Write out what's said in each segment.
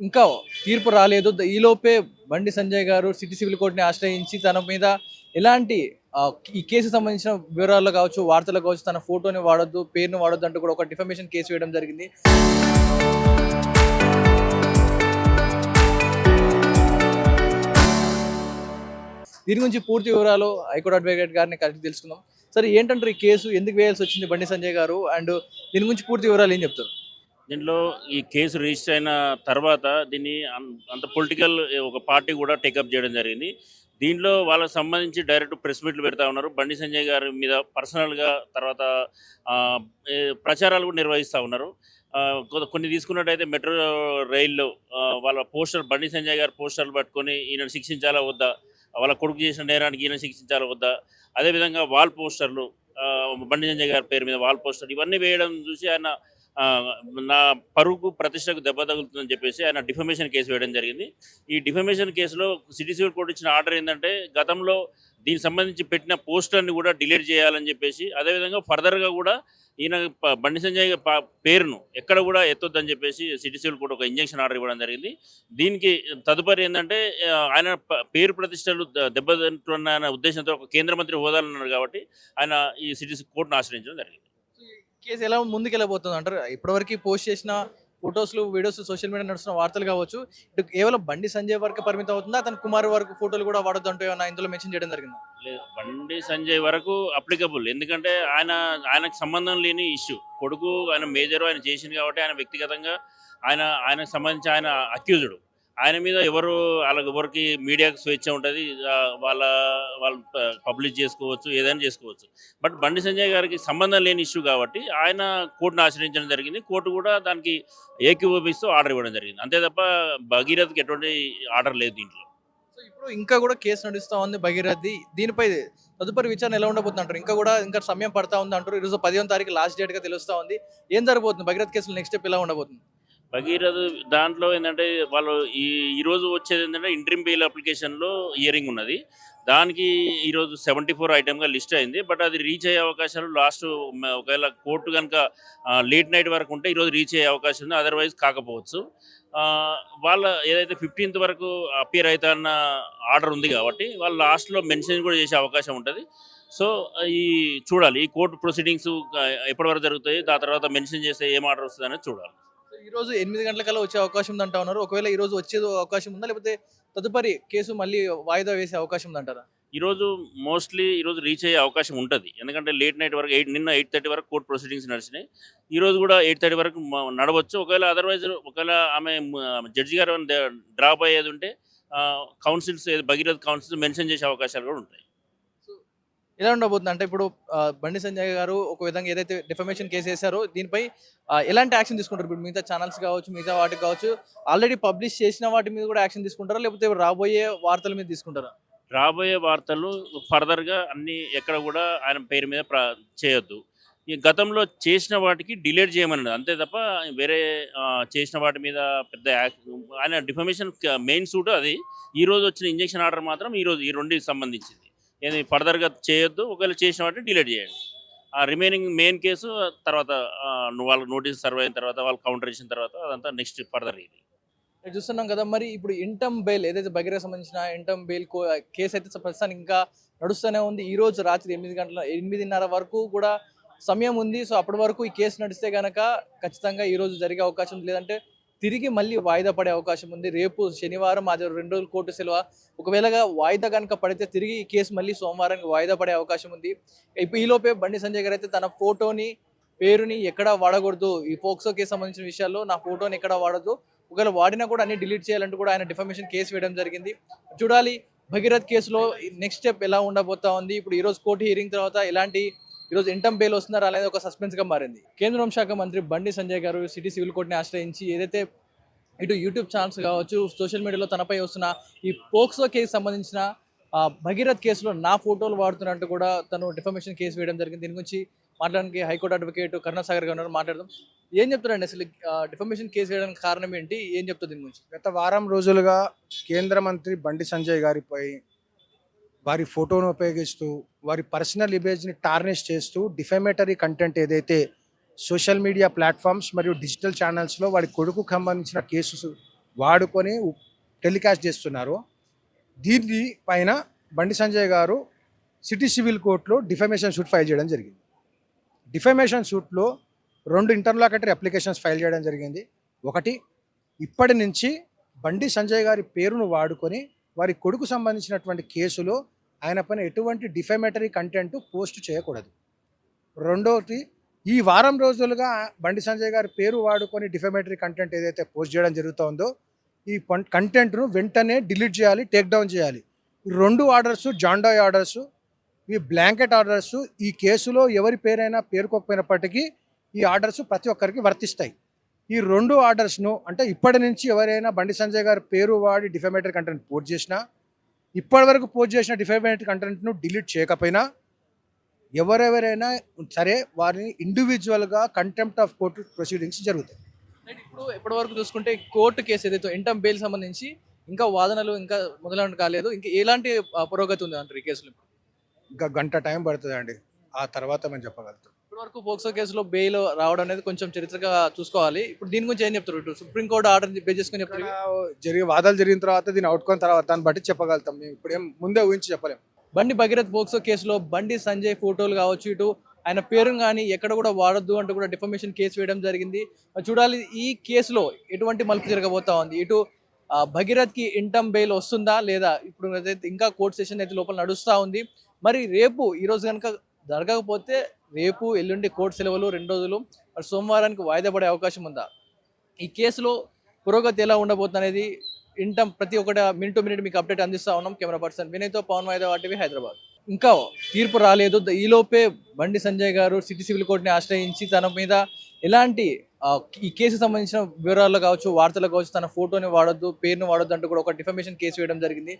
ఇంకా తీర్పు రాలేదు. ఈలోపే బండి సంజయ్ గారు సిటీ సివిల్ కోర్ట్‌ని ఆశ్రయించి తన మీద ఎలాంటి ఈ కేసుకి సంబంధించిన వివరాల్లో కావచ్చు, వార్తల్లో కావచ్చు, తన ఫోటోని వాడొద్దు, పేరుని వాడొద్దు అంటూ కూడా ఒక డిఫమేషన్ కేసు వేయడం జరిగింది. దీని గురించి పూర్తి వివరాలు హైకోర్టు అడ్వకేట్ గారిని కలిసి తెలుసుకుందాం. సరే ఏంటంటారు ఈ కేసు ఎందుకు వేయాల్సొచ్చింది బండి సంజయ్ గారు? అండ్ దీని గురించి పూర్తి వివరాలు ఏం చెప్తారు? దీంట్లో ఈ కేసు రిజిస్టర్ అయిన తర్వాత దీన్ని అంత పొలిటికల్ ఒక పార్టీ కూడా టేకప్ చేయడం జరిగింది. దీంట్లో వాళ్ళకి సంబంధించి డైరెక్ట్ ప్రెస్ మీట్లు పెడతా ఉన్నారు. బండి సంజయ్ గారి మీద పర్సనల్‌గా తర్వాత ఆహ్, ప్రచారాలు కూడా నిర్వహిస్తా ఉన్నారు. కొన్ని తీసుకున్నట్టయితే మెట్రో రైల్‌లో వాళ్ళ పోస్టర్ బండి సంజయ్ గారి పోస్టర్‌లు పట్టుకొని ఈయనను శిక్షించాలా వద్దా? వాళ్ళ కొడుకు చేసిన నేరానికి ఈయన శిక్షించాలా వద్దా? అదేవిధంగా వాల్ పోస్టర్‌లు బండి సంజయ్ గారి పేరు మీద వాల్ పోస్టర్ ఇవన్నీ వేయడం చూసి ఆయన ఆ, నా పరువుకు ప్రతిష్టకు దెబ్బ తగులుతుందని చెప్పేసి ఆయన డిఫమేషన్ కేసు వేయడం జరిగింది. ఈ డిఫమేషన్ కేసులో సిటీ సివిల్ కోర్టు ఇచ్చిన ఆర్డర్ ఏంటంటే గతంలో దీనికి సంబంధించి పెట్టిన పోస్టర్ని కూడా డిలీట్ చేయాలని చెప్పేసి అదేవిధంగా ఫర్దర్గా కూడా ఈయన బండి సంజయ్ పేరును ఎక్కడ కూడా ఎత్తొద్దని చెప్పేసి సిటీ సివిల్ కోర్టు ఒక ఇంజక్షన్ ఆర్డర్ ఇవ్వడం జరిగింది. దీనికి తదుపరి ఏంటంటే ఆయన పేరు ప్రతిష్టలు దెబ్బతింటున్న ఉద్దేశంతో ఒక కేంద్ర మంత్రి హోదాలో ఉన్నారు కాబట్టి ఆయన ఈ సిటీ కోర్టును ఆశ్రయించడం జరిగింది. కేసు ఎలా ముందుకెళ్ళబోతుంది అంటారు? ఇప్పటివరకు పోస్ట్ చేసిన ఫోటోస్‌లు, వీడియోస్ సోషల్ మీడియా నడుస్తున్న వార్తలు కావచ్చు. ఇటు కేవలం బండి సంజయ్ వరకే పరిమితం అవుతుందా? అతని కుమార్ వరకు ఫోటోలు కూడా వాడొద్దు అంటూ ఏమన్నా ఇందులో మెన్షన్ చేయడం జరిగిందా? లేదు. బండి సంజయ్ వరకు అప్లికబుల్. ఎందుకంటే ఆయనకు సంబంధం లేని ఇష్యూ. కొడుకు ఆయన మేజరు ఆయన చేసింది కాబట్టి ఆయన వ్యక్తిగతంగా ఆయనకు సంబంధించి ఆయన అక్యూజ్డ్. ఆయన మీద ఎవరికి మీడియాకు స్వేచ్ఛ ఉంటది. వాళ్ళ వాళ్ళు పబ్లిష్ చేసుకోవచ్చు. ఏదైనా చేసుకోవచ్చు. బట్ బండి సంజయ్ గారికి సంబంధం లేని ఇష్యూ కాబట్టి ఆయన కోర్టును ఆశ్రయించడం జరిగింది. కోర్టు కూడా దానికి ఏకీభవిస్తూ ఆర్డర్ ఇవ్వడం జరిగింది. అంతే తప్ప భగీరథకి ఎటువంటి ఆర్డర్ లేదు దీంట్లో. సో ఇప్పుడు ఇంకా కూడా కేసు నడుస్తా ఉంది భగీరథది. దీనిపై తదుపరి విచారణ ఎలా ఉండబోతుంది అంటారు? ఇంకా సమయం పడతా ఉంది అంటారు. ఈరోజు 10వ తారీఖు లాస్ట్ డేట్‌గా తెలుస్తా ఉంది. ఏం జరగబోతుంది? భగీరథ కేసులో నెక్స్ట్ స్టెప్ ఎలా ఉండబోతుంది? భగీరథ దాంట్లో ఏంటంటే వాళ్ళు ఈరోజు వచ్చేది ఏంటంటే ఇంట్రిమ్ బెయిల్ అప్లికేషన్లో హియరింగ్ ఉన్నది. దానికి ఈరోజు 74 ఐటెమ్‌గా లిస్ట్ అయింది. బట్ అది రీచ్ అయ్యే అవకాశాలు లాస్ట్ ఒకవేళ కోర్టు కనుక లేట్ నైట్ వరకు ఉంటే ఈరోజు రీచ్ అయ్యే అవకాశం ఉంది. అదర్‌వైజ్ కాకపోవచ్చు. వాళ్ళ ఏదైతే 15థ్ వరకు అపియర్ అయితాన్న ఆర్డర్ ఉంది కాబట్టి వాళ్ళు లాస్ట్‌లో మెన్షన్ కూడా చేసే అవకాశం ఉంటది. సో, ఈ చూడాలి. ఈ కోర్ట్ ప్రొసీడింగ్స్ ఎప్పటి వరకు జరుగుతాయి? దాని తర్వాత మెన్షన్ చేస్తే ఏం ఆర్డర్ వస్తదనేది చూడాలి. సో ఈరోజు 8 గంటలకల్లా వచ్చే అవకాశం ఉందంటా ఉన్నారు. ఒకవేళ ఈరోజు వచ్చే అవకాశం ఉందా? లేకపోతే తదుపరి కేసు మళ్ళీ వాయిదా వేసే అవకాశం ఉందంటారా? ఈరోజు ఈరోజు రీచ్ అయ్యే అవకాశం ఉంటది. ఎందుకంటే లేట్ నైట్ వరకు నిన్న 8:30 వరకు కోర్ట్ ప్రొసీడింగ్స్ నడిచినాయి. ఈరోజు కూడా 8:30 వరకు నడవచ్చు. ఒకవేళ ఆమె జడ్జి గారు డ్రాప్ అయ్యేదుంటే కౌన్సిల్స్ భగీరథ కౌన్సిల్స్ మెన్షన్ చేసే అవకాశాలు కూడా ఉంటాయి. సో ఎలా ఉండబోతుంది? అంటే ఇప్పుడు బండి సంజయ్ గారు ఒక విధంగా ఏదైతే డిఫమేషన్ కేసు ఏసారో దీనిపై ఎలాంటి యాక్షన్ తీసుకుంటారు? ఇప్పుడు మిగతా ఛానల్స్ కావచ్చు, మిగతా వాటికి కావచ్చు, ఆల్రెడీ పబ్లిష్ చేసిన వాటి మీద కూడా యాక్షన్ తీసుకుంటారా? లేకపోతే రాబోయే వార్తల మీద తీసుకుంటారా? రాబోయే వార్తలు ఫర్దర్‌గా అన్నీ ఎక్కడ కూడా ఆయన పేరు మీద చేయొద్దు. ఈ గతంలో చేసిన వాటికి డిలీట్ చేయమన్నాడు. అంతే తప్ప వేరే చేసిన వాటి మీద పెద్ద ఆయన డిఫమేషన్ మెయిన్ సూట్ అది. ఈరోజు వచ్చిన ఇంజెక్షన్ ఆర్డర్ మాత్రం ఈ రెండిటికి సంబంధించింది. ఏది ఫర్దర్‌గా చేయొద్దు. ఒకవేళ చేసిన వాటిని డిలీట్ చేయండి. ఆ రిమైనింగ్ మెయిన్ కేసు తర్వాత వాళ్ళకి నోటీస్ సర్వ్ అయిన తర్వాత వాళ్ళు కౌంటర్ ఇచ్చిన తర్వాత అదంతా నెక్స్ట్ ఫర్దర్ ఇది. ఇక్కడ చూస్తున్నాం కదా! మరి ఇప్పుడు ఇంటమ్ బెయిల్ ఏదైతే భగీరథ సంబంధించిన ఇంటమ్ బెయిల్ కేసు అయితే ప్రస్తుతానికి ఇంకా నడుస్తూనే ఉంది. ఈరోజు రాత్రి 8:30 వరకు కూడా సమయం ఉంది. సో అప్పటి వరకు ఈ కేసు నడిస్తే గనక ఖచ్చితంగా ఈరోజు జరిగే అవకాశం ఉంది. లేదంటే తిరిగి మళ్ళీ వాయిదా పడే అవకాశం ఉంది. రేపు శనివారం అది 2 రోజులు కోర్టు సెలవ. ఒకవేళగా వాయిదా గనక పడితే తిరిగి ఈ కేసు మళ్ళీ సోమవారానికి వాయిదా పడే అవకాశం ఉంది. ఇప్పుడు ఈలోపే బండి సంజయ్ గారు అయితే తన ఫోటోని, పేరుని ఎక్కడా వాడకూడదు. ఈ పోక్సో కేసు సంబంధించిన విషయాల్లో నా ఫోటోని ఎక్కడా వాడొద్దు. ఒకవేళ వాడినా కూడా అన్ని డిలీట్ చేయాలంటూ కూడా ఆయన డిఫమేషన్ కేసు వేయడం జరిగింది. చూడాలి భగీరథ్ కేసులో నెక్స్ట్ స్టెప్ ఎలా ఉండబోతా ఉంది. ఇప్పుడు ఈరోజు కోర్టు హియరింగ్ తర్వాత ఈరోజు ఇంటమ్ బెయిల్ వస్తున్నారా అనేది ఒక సస్పెన్స్గా మారింది. కేంద్ర హోంశాఖ మంత్రి బండి సంజయ్ గారు సిటీ సివిల్ కోర్టుని ఆశ్రయించి ఏదైతే ఇటు యూట్యూబ్ ఛానల్స్ కావచ్చు, సోషల్ మీడియాలో తనపై వస్తున్న ఈ పోక్సో కేసు సంబంధించిన భగీరథ్ కేసులో నా ఫోటోలు వాడుతున్నట్టు కూడా తను డిఫమేషన్ కేసు వేయడం జరిగింది. దీని గురించి మాట్లాడడానికి హైకోర్టు అడ్వకేట్ కరుణాసాగర్ గారు ఉన్నారు. మాట్లాడదాం. ఏం చెప్తారండి అసలు డిఫమేషన్ కేసు వేయడానికి కారణం ఏంటి? ఏం చెప్తుంది దీని గురించి? గత వారం రోజులుగా కేంద్ర మంత్రి బండి సంజయ్ గారిపై వారి ఫోటోను ఉపయోగిస్తూ వారి పర్సనల్ ఇమేజ్ని టార్నిష్ చేస్తూ డిఫమేటరీ కంటెంట్ ఏదైతే సోషల్ మీడియా ప్లాట్ఫామ్స్ మరియు డిజిటల్ ఛానల్స్లో వారి కొడుకు సంబంధించిన కేసు వాడుకొని టెలికాస్ట్ చేస్తున్నారు. దీని పైన బండి సంజయ్ గారు సిటీ సివిల్ కోర్టులో డిఫమేషన్ సూట్ ఫైల్ చేయడం జరిగింది. డిఫమేషన్ సూట్లో 2 ఇంటర్లాకటరీ అప్లికేషన్స్ ఫైల్ చేయడం జరిగింది. ఒకటి, ఇప్పటి నుంచి బండి సంజయ్ గారి పేరును వాడుకొని వారి కొడుకు సంబంధించినటువంటి కేసులో ఆయన పైన ఎటువంటి డిఫమేటరీ కంటెంట్ పోస్ట్ చేయకూడదు. రెండోది, ఈ వారం రోజులుగా బండి సంజయ్ గారి పేరు వాడుకొని డిఫమేటరీ కంటెంట్ ఏదైతే పోస్ట్ చేయడం జరుగుతుందో ఈ కంటెంట్ను వెంటనే డిలీట్ చేయాలి, టేక్ డౌన్ చేయాలి. ఈ 2 ఆర్డర్స్ జాండాయ్ ఆర్డర్స్, ఈ బ్లాంకెట్ ఆర్డర్స్ ఈ కేసులో ఎవరి పేరైనా పేర్కొకపోయినప్పటికీ ఈ ఆర్డర్స్ ప్రతి ఒక్కరికి వర్తిస్తాయి. ఈ 2 ఆర్డర్స్ను అంటే ఇప్పటి నుంచి ఎవరైనా బండి సంజయ్ గారి పేరు వాడి డిఫమేటరీ కంటెంట్ పోస్ట్ చేసినా, ఇప్పటి వరకు పోస్ట్ చేసిన డిఫమేటరీ కంటెంట్ను డిలీట్ చేయకపోయినా ఎవరెవరైనా సరే వారిని ఇండివిజువల్గా కంటెంప్ట్ ఆఫ్ కోర్టు ప్రొసీడింగ్స్ జరుగుతాయి. రైట్. ఇప్పుడు ఇప్పటి వరకు చూసుకుంటే కోర్టు కేసు ఏదైతే ఇంటమ్ బెయిల్ సంబంధించి ఇంకా వాదనలు ఇంకా మొదలైన కాలేదు. ఇంకా ఎలాంటి పురోగతి ఉంది అంటారు ఈ కేసులో? ఇంకా గంట టైం పడుతుందండి, ఆ తర్వాత మేము చెప్పగలుగుతాం. ఇప్పటి వరకు పోక్సో కేసులో బెయిల్ రావడం అనేది కొంచెం చరిత్రగా చూసుకోవాలి. ఇప్పుడు దీని గురించి ఏం చెప్తారు? ఇటు సుప్రీంకోర్టు ఆర్డర్ బేస్ చేసుకొని చెప్తారు. వాదాలు జరిగిన తర్వాత దీని అవుట్కమ్ తర్వాత దాన్ని బట్టి చెప్పగలుగుతాం. మేము ఇప్పుడు ఏం ముందే ఊహించి చెప్పలేము. బండి భగీరథ్ పోక్సో కేసులో బండి సంజయ్ ఫోటోలు కావచ్చు, ఇటు ఆయన పేరును కానీ ఎక్కడ కూడా వాడొద్దు అంటూ కూడా డిఫమేషన్ కేసు వేయడం జరిగింది. చూడాలి ఈ కేసులో ఎటువంటి మలుపు జరగబోతా ఉంది. ఇటు భగీరథ్కి ఇంటమ్ బెయిల్ వస్తుందా లేదా? ఇప్పుడు ఇంకా కోర్టు సెషన్ అయితే లోపల నడుస్తూ ఉంది. మరి రేపు ఈరోజు కనుక జరగకపోతే రేపు ఎల్లుండి కోర్టు సెలవులు 2 రోజులు, మరి సోమవారానికి వాయిదా పడే అవకాశం ఉందా? ఈ కేసులో పురోగతి ఎలా ఉండబోతుంది అనేది ఇంటమ్ ప్రతి ఒక్కటి మినిట్ టు మినిట్ మీకు అప్డేట్ అందిస్తూ ఉన్నాం. కెమెరా పర్సన్ వినయ్తో పవన్ వాయిదా టీవీ హైదరాబాద్. ఇంకా తీర్పు రాలేదు. ఈలోపే బండి సంజయ్ గారు సిటీ సివిల్ కోర్టుని ఆశ్రయించి తన మీద ఎలాంటి ఈ కేసు సంబంధించిన వివరాలు కావచ్చు, వార్తలు కావచ్చు, తన ఫోటోని వాడొద్దు, పేరుని వాడొద్దు అంటూ కూడా ఒక డిఫమేషన్ కేసు వేయడం జరిగింది.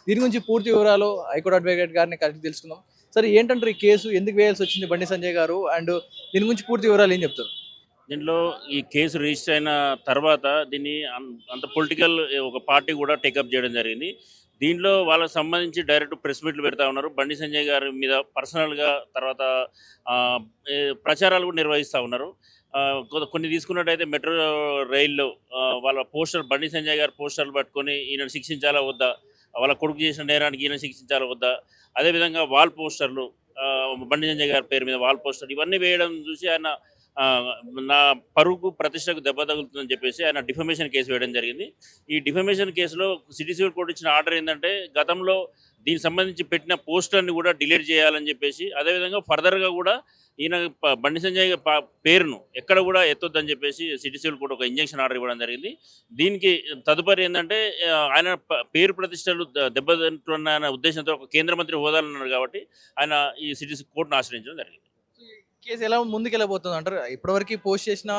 దీని గురించి పూర్తి వివరాలు హైకోర్టు అడ్వకేట్ గారిని కలిసి తెలుసుకుందాం. సరే, ఏంటంటారు ఈ కేసు, ఎందుకు వేయాల్సి వచ్చింది బండి సంజయ్ గారు, అండ్ దీని గురించి పూర్తి వివరాలు ఏం చెప్తారు? దీంట్లో ఈ కేసు రిజిస్టర్ అయిన తర్వాత దీన్ని అంత పొలిటికల్ ఒక పార్టీ కూడా టేకప్ చేయడం జరిగింది. దీంట్లో వాళ్ళకి సంబంధించి డైరెక్ట్ ప్రెస్ మీట్లు పెడతా ఉన్నారు. బండి సంజయ్ గారి మీద పర్సనల్గా తర్వాత ప్రచారాలు కూడా నిర్వహిస్తూ ఉన్నారు. కొన్ని తీసుకున్నట్టయితే మెట్రో రైల్లో వాళ్ళ పోస్టర్ బండి సంజయ్ గారి పోస్టర్లు పట్టుకొని ఈయన శిక్షించాలా వద్దా, వాళ్ళ కొడుకు చేసిన నేరానికి ఈయన శిక్షించాలా వద్దా, అదేవిధంగా వాల్ పోస్టర్లు బండి సంజయ్ గారి పేరు మీద వాల్ పోస్టర్ ఇవన్నీ వేయడం చూసి ఆయన నా పరువుకు ప్రతిష్టకు దెబ్బ తగులుతుందని చెప్పేసి ఆయన డిఫమేషన్ కేసు వేయడం జరిగింది. ఈ డిఫమేషన్ కేసులో సిటీ సివిల్ కోర్టు ఇచ్చిన ఆర్డర్ ఏంటంటే గతంలో దీనికి సంబంధించి పెట్టిన పోస్టర్ని కూడా డిలీట్ చేయాలని చెప్పేసి, అదేవిధంగా ఫర్దర్గా కూడా ఈయన బండి సంజయ్ పేరును ఎక్కడ కూడా ఎత్తొద్దని చెప్పేసి సిటీ సివిల్ కోర్టు ఒక ఇంజక్షన్ ఆర్డర్ ఇవ్వడం జరిగింది. దీనికి తదుపరి ఏంటంటే ఆయన పేరు ప్రతిష్టలు దెబ్బతింటున్న ఉద్దేశంతో ఒక కేంద్ర మంత్రి హోదాలో ఉన్నారు కాబట్టి ఆయన ఈ సిటీ కోర్టును ఆశ్రయించడం జరిగింది. కేసు ఎలా ముందుకు వెళ్ళబోతుంది అంటారు? ఇప్పటివరకు పోస్ట్ చేసిన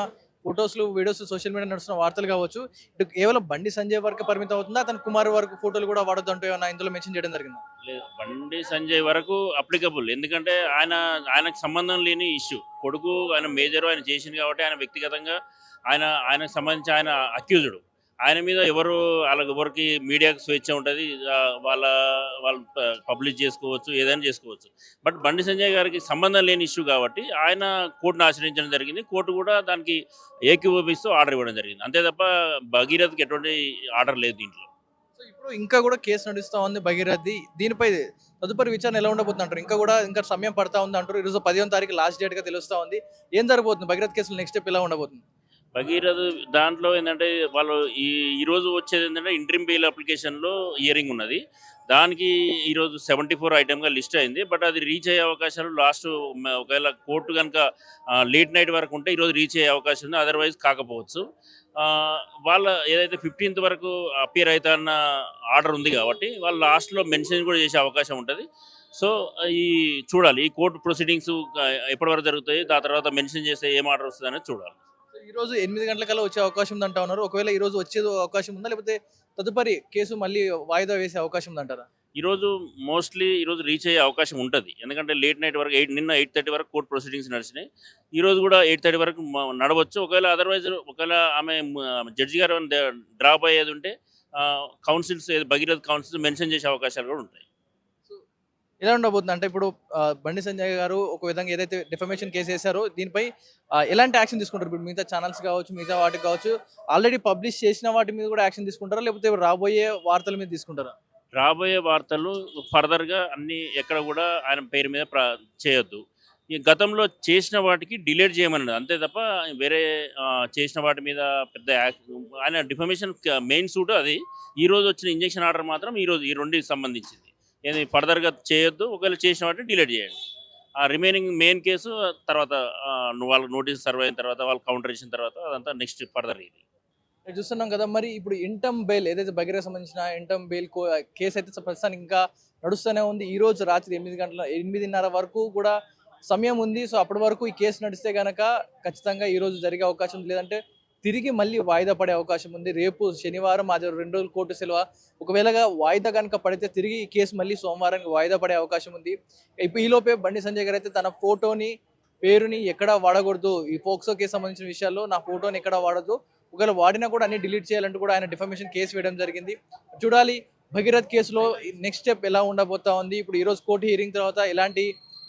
ఫొటోస్లు, వీడియోస్, సోషల్ మీడియా నడుస్తున్న వార్తలు కావచ్చు, ఇటు కేవలం బండి సంజయ్ వరకు పరిమితం అవుతుందా, అతను కుమార్ వరకు ఫోటోలు కూడా వాడొద్దు అంటూ ఏమన్నా ఇందులో మెన్షన్ చేయడం జరిగిందా? లేదు, బండి సంజయ్ వరకు అప్లికబుల్. ఎందుకంటే ఆయనకు సంబంధం లేని ఇష్యూ. కొడుకు ఆయన మేజర్, ఆయన చేసింది కాబట్టి ఆయన వ్యక్తిగతంగా ఆయనకు సంబంధించి ఆయన అక్యూజ్డ్. ఆయన మీద ఎవరికి మీడియాకు స్వేచ్ఛ ఉంటుంది, వాళ్ళు పబ్లిష్ చేసుకోవచ్చు, ఏదైనా చేసుకోవచ్చు. బట్ బండి సంజయ్ గారికి సంబంధం లేని ఇష్యూ కాబట్టి ఆయన కోర్టును ఆశ్రయించడం జరిగింది. కోర్టు కూడా దానికి ఏకీభవిస్తూ ఆర్డర్ ఇవ్వడం జరిగింది. అంతే తప్ప భగీరథ్కి ఎటువంటి ఆర్డర్ లేదు దీంట్లో. సో ఇప్పుడు ఇంకా కూడా కేసు నడుస్తూ ఉంది భగీరథ్ది. దీనిపై తదుపరి విచారణ ఎలా ఉండబోతుంది అంటారు? ఇంకా సమయం పడతా ఉంది అంటారు. ఈరోజు 10వ తారీఖు లాస్ట్ డేట్గా తెలుస్తూ ఉంది. ఏం జరగబోతుంది భగీరథ్ కేసులో? నెక్స్ట్ స్టెప్ ఎలా ఉండబోతుంది? భగీరథ్ దాంట్లో ఏంటంటే వాళ్ళు ఈరోజు వచ్చేది ఏంటంటే ఇంట్రిమ్ బెయిల్ అప్లికేషన్లో హియరింగ్ ఉన్నది. దానికి ఈరోజు 74 ఐటమ్గా లిస్ట్ అయింది. బట్ అది రీచ్ అయ్యే అవకాశాలు లాస్ట్ ఒకవేళ కోర్టు కనుక లేట్ నైట్ వరకు ఉంటే ఈరోజు రీచ్ అయ్యే అవకాశం ఉంది, అదర్వైజ్ కాకపోవచ్చు. వాళ్ళ ఏదైతే 15th వరకు అపియర్ అవుతా అన్న ఆర్డర్ ఉంది కాబట్టి వాళ్ళు లాస్ట్లో మెన్షన్ కూడా చేసే అవకాశం ఉంటుంది. సో చూడాలి ఈ కోర్టు ప్రొసీడింగ్స్ ఎప్పటి వరకు జరుగుతాయి, దాని తర్వాత మెన్షన్ చేస్తే ఏం ఆర్డర్ వస్తుంది అనేది చూడాలి. ఈరోజు 8 గంటలకల్లా వచ్చే అవకాశం ఉందంటా ఉన్నారు. ఒకవేళ ఈరోజు వచ్చే అవకాశం ఉందా, లేకపోతే తదుపరి కేసు మళ్ళీ వాయిదా వేసే అవకాశం ఉందంటారా? మోస్ట్లీ ఈరోజు రీచ్ అయ్యే అవకాశం ఉంటుంది. ఎందుకంటే లేట్ నైట్ వరకు నిన్న 8:30 వరకు కోర్టు ప్రొసీడింగ్స్ నడిచినాయి. ఈరోజు కూడా 8:30 వరకు నడవచ్చు. ఒకవేళ ఆమె జడ్జి గారు డ్రాప్ అయ్యేది ఉంటే కౌన్సిల్స్ భగీరథ్ కౌన్సిల్స్ మెన్షన్ చేసే అవకాశాలు కూడా ఉంటాయి. ఎలా ఉండబోతుంది అంటే ఇప్పుడు బండి సంజయ్ గారు ఒక విధంగా ఏదైతే డిఫమేషన్ కేసు వేశారో దీనిపై ఎలాంటి యాక్షన్ తీసుకుంటారు? ఇప్పుడు మిగతా ఛానల్స్ కావచ్చు, మిగతా వాటికి కావచ్చు, ఆల్రెడీ పబ్లిష్ చేసిన వాటి మీద కూడా యాక్షన్ తీసుకుంటారా? లేకపోతే రాబోయే వార్తల మీద తీసుకుంటారా? రాబోయే వార్తలు ఫర్దర్‌గా అన్నీ ఎక్కడ గూడా ఆయన పేరు మీద చేయొద్దు. ఈ గతంలో చేసిన వాటికి డిలీట్ చేయమన్నాడు. అంతే తప్ప వేరే చేసిన వాటి మీద పెద్ద ఆయన డిఫమేషన్ మెయిన్ సూట్ అది. ఈరోజు వచ్చిన ఇంజెక్షన్ ఆర్డర్ మాత్రం ఈరోజు ఈ రెండిటికి సంబంధించింది. ఏది ఫర్దర్‌గా చేయొద్దు. ఒకవేళ చేసిన వాటిని డిలీట్ చేయండి. ఆ రిమైనింగ్ మెయిన్ కేసు తర్వాత వాళ్ళకి నోటీస్ సర్వ్ అయిన తర్వాత, వాళ్ళు కౌంటర్ ఇచ్చిన తర్వాత అదంతా నెక్స్ట్ ఫర్దర్ ఇది. ఇక్కడ చూస్తున్నాం కదా మరి ఇప్పుడు ఇంటమ్ బెయిల్ ఏదైతే భగీరథ సంబంధించిన ఇంటమ్ బెయిల్ కేసు అయితే ప్రస్తుతానికి ఇంకా నడుస్తూనే ఉంది. ఈ రోజు రాత్రి 8:30 వరకు కూడా సమయం ఉంది. సో అప్పటి వరకు ఈ కేసు నడిస్తే గనక ఖచ్చితంగా ఈ రోజు జరిగే అవకాశం ఉంది. లేదంటే తిరిగి మళ్ళీ వాయిదా పడే అవకాశం ఉంది. రేపు శనివారం, ఆదివారం 2 రోజులు కోర్టు సెలవు. ఒకవేళ వాయిదా కనుక పడితే తిరిగి ఈ కేసు మళ్ళీ సోమవారానికి వాయిదా పడే అవకాశం ఉంది. ఇప్పుడు ఈలోపే బండి సంజయ్ గారు అయితే తన ఫోటోని, పేరుని ఎక్కడా వాడకూడదు, ఈ పోక్సో కేసు సంబంధించిన విషయాల్లో నా ఫోటోని ఎక్కడా వాడద్దు, ఒకవేళ వాడినా కూడా అన్ని డిలీట్ చేయాలంటూ కూడా ఆయన డిఫమేషన్ కేసు వేయడం జరిగింది. చూడాలి భగీరథ్ కేసులో నెక్స్ట్ స్టెప్ ఎలా ఉండబోతా ఉంది. ఇప్పుడు ఈ రోజు కోర్టు హియరింగ్ తర్వాత ఎలాంటి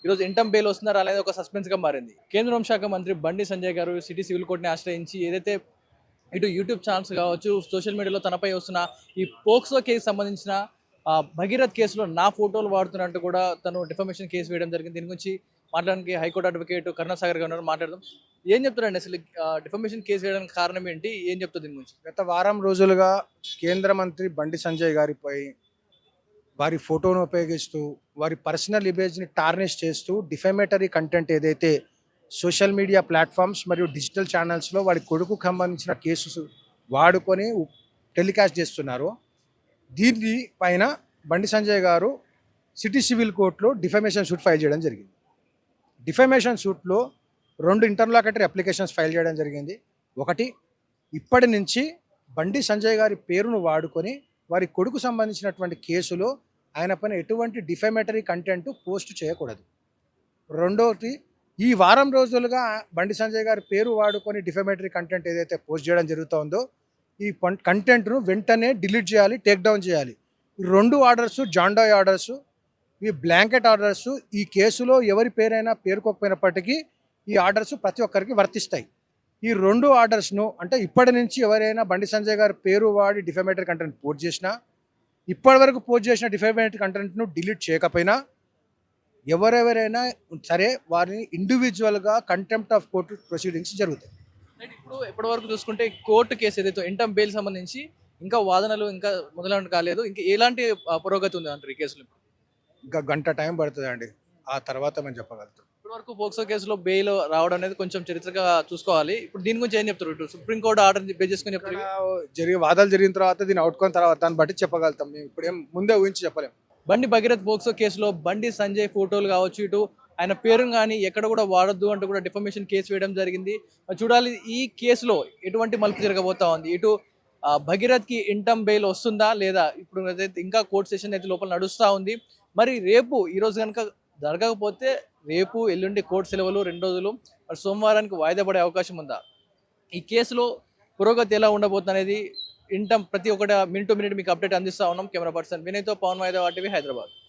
ఈరోజు ఇంటమ్ బెయిల్ వస్తున్నారా అనేది ఒక సస్పెన్స్ గా మారింది. కేంద్ర హోంశాఖ మంత్రి బండి సంజయ్ గారు సిటీ సివిల్ కోర్టుని ఆశ్రయించి ఏదైతే ఇటు యూట్యూబ్ ఛానల్స్ కావచ్చు, సోషల్ మీడియాలో తనపై వస్తున్న ఈ పోక్సో కేసు సంబంధించిన భగీరథ్ కేసులో నా ఫోటోలు వాడుతున్నట్టు కూడా తను డిఫమేషన్ కేసు వేయడం జరిగింది. దీని గురించి మాట్లాడడానికి హైకోర్టు అడ్వకేట్ కరుణాసాగర్ గారు ఉన్నారు, మాట్లాడదాం. ఏం చెప్తారండి అసలు డిఫమేషన్ కేసు వేయడానికి కారణం ఏంటి? ఏం చెప్తారు దీని గురించి? గత వారం రోజులుగా కేంద్ర మంత్రి బండి సంజయ్ గారిపై వారి ఫోటోను ఉపయోగిస్తూ వారి పర్సనల్ ఇమేజ్ని టార్నిష్ చేస్తూ డిఫెమేటరీ కంటెంట్ ఏదైతే సోషల్ మీడియా ప్లాట్ఫామ్స్ మరియు డిజిటల్ ఛానల్స్లో వారి కొడుకుకు సంబంధించిన కేసెస్ వాడుకొని టెలికాస్ట్ చేస్తున్నారో దీని పైన బండి సంజయ్ గారు సిటీ సివిల్ కోర్టులో డిఫమేషన్ సూట్ ఫైల్ చేయడం జరిగింది. డిఫమేషన్ సూట్లో 2 ఇంటర్లాకేటరీ అప్లికేషన్స్ ఫైల్ చేయడం జరిగింది. ఒకటి, ఇప్పటి నుంచి బండి సంజయ్ గారి పేరును వాడుకొని వారి కొడుకు సంబంధించినటువంటి కేసులో ఆయన పైన ఎటువంటి డిఫమేటరీ కంటెంట్ పోస్ట్ చేయకూడదు. రెండవది, ఈ వారం రోజులుగా బండి సంజయ్ గారి పేరు వాడుకొని డిఫమేటరీ కంటెంట్ ఏదైతే పోస్ట్ చేయడం జరుగుతుందో ఈ కంటెంట్ను వెంటనే డిలీట్ చేయాలి, టేక్ డౌన్ చేయాలి. ఈ 2 ఆర్డర్స్ జాండాయ్ ఆర్డర్స్, ఈ బ్లాంకెట్ ఆర్డర్స్ ఈ కేసులో ఎవరి పేరైనా పేరుకోకపోయినప్పటికీ ఈ ఆర్డర్స్ ప్రతి ఒక్కరికి వర్తిస్తాయి. ఈ 2 ఆర్డర్స్ను అంటే ఇప్పటి నుంచి ఎవరైనా బండి సంజయ్ గారి పేరు వాడి డిఫమేటరీ కంటెంట్ పోస్ట్ చేసినా, ఇప్పటి వరకు పోస్ట్ చేసిన డిఫమేటరీ కంటెంట్ను డిలీట్ చేయకపోయినా ఎవరెవరైనా సరే వారిని ఇండివిజువల్గా కంటెంప్ట్ ఆఫ్ కోర్టు ప్రొసీడింగ్స్ జరుగుతాయి. ఇప్పుడు ఇప్పటి వరకు చూసుకుంటే కోర్టు కేసు ఏదైతే ఇంటమ్ బెయిల్ సంబంధించి ఇంకా వాదనలు ఇంకా మొదలైన కాలేదు. ఇంకా ఎలాంటి పురోగతి ఉంది అంటారు ఈ కేసులో? ఇంకా గంట టైం పడుతుందండి, ఆ తర్వాత మేము చెప్పగలుగుతాం. ఇప్పటి వరకు పోక్సో కేసులో బెయిల్ రావడం అనేది కొంచెం చరిత్రగా చూసుకోవాలి. ఇప్పుడు దీని గురించి ఏం చెప్తారు? ఇటు సుప్రీంకోర్టు ఆర్డర్ బేస్ చేసుకొని చెప్తారు. వాదాలు జరిగిన తర్వాత దీని అవుట్కమ్ తర్వాత దాన్ని బట్టి చెప్పగలుగుతాం. మేము ఇప్పుడు ఏం ముందే ఊహించి చెప్పలేము. బండి భగీరథ్ పోక్సో కేసులో బండి సంజయ్ ఫోటోలు కావచ్చు, ఇటు ఆయన పేరును కానీ ఎక్కడ కూడా వాడొద్దు అంటూ కూడా డిఫమేషన్ కేసు వేయడం జరిగింది. చూడాలి ఈ కేసులో ఎటువంటి మలుపు జరగబోతా ఉంది. ఇటు భగీరథ్కి ఇంటమ్ బెయిల్ వస్తుందా లేదా? ఇప్పుడు ఇంకా కోర్టు సెషన్ అయితే లోపల నడుస్తూ ఉంది. మరి రేపు ఈరోజు కనుక జరగకపోతే రేపు ఎల్లుండి కోర్టు సెలవులు 2 రోజులు, మరి సోమవారానికి వాయిదా పడే అవకాశం ఉందా? ఈ కేసులో పురోగతి ఎలా ఉండబోతుంది అనేది ఇంటమ్ ప్రతి ఒక్కటి మినిట్ టు మినిట్ మీకు అప్డేట్ అందిస్తూ ఉన్నాం. కెమెరా పర్సన్ వినయ్తో పవన్ వాయిదా RTV, హైదరాబాద్.